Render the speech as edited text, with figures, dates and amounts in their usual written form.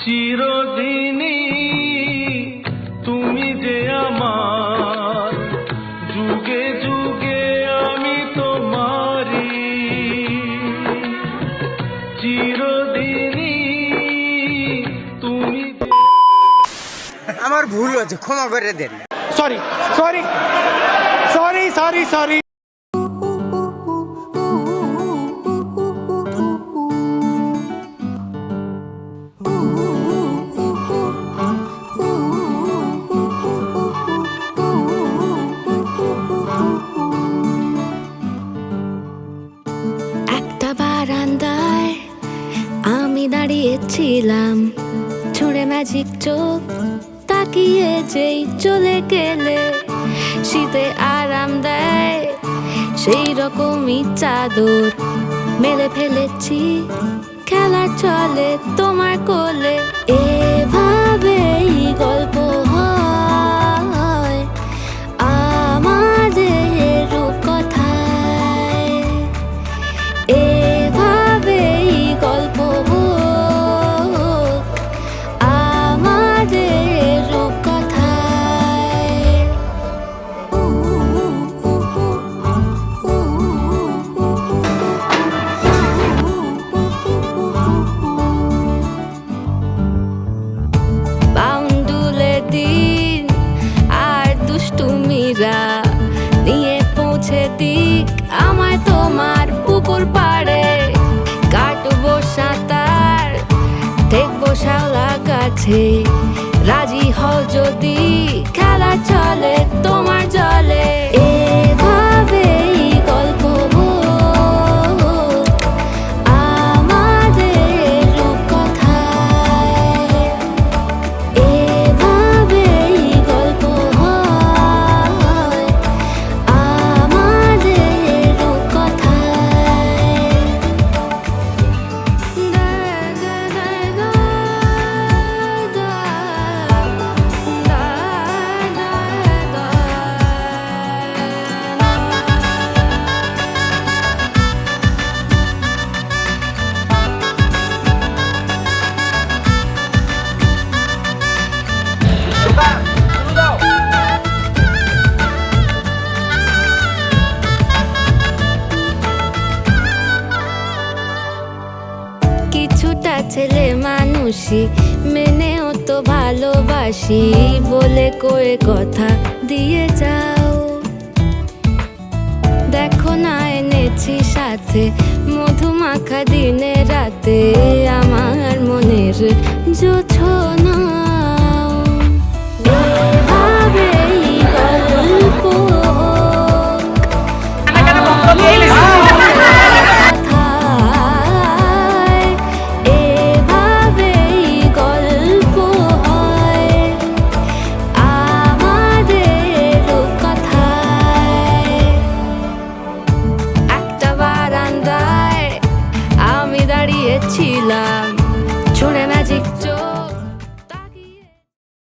চিরদিনই তুমি যে আমার, যুগে যুগে আমি তোমারি, চিরদিনই তুমি। আমার ভুল হয়েছে, ক্ষমা করে দেন। Sorry sorry sorry sorry sorry. একটা বারান্দায় আমি দাঁড়িয়েছিলাম, ছুঁড়ে ম্যাজিক চোখ তাকিয়ে যেই চলে গেলে, শীতে আরাম দেয় সেই রকমই চাদর মেলে ফেলেছি, খেলার চলে তোমার কোলে। এভাবেই গল্প হয় আমাদের রূপকথায়, এভাবেই গল্প আমাদের রূপকথায়। বাউন্ডুলে দিন আর দুষ্টুমিরা নিয়ে পৌঁছে দিক আমায় তোমার পুকুর পাড়ে, কাটবো সাঁতার দেখবো শ্যাওলা গাছে, রাজি হও যদি খেলা চলে তোমার জলে। এভাবেই গল্প আমাদের রূপকথায়, এভাবেই গল্প হয় আমাদের রূপকথায়। কিছুটা ছেলে মানুষই মেনেও তো ভালোবাসি, বলে কয়ে কথা দিয়ে যাও। দেখো না এনেছি সাথে মধুমাখা দিনে রাতে আমার মনের জোছনা।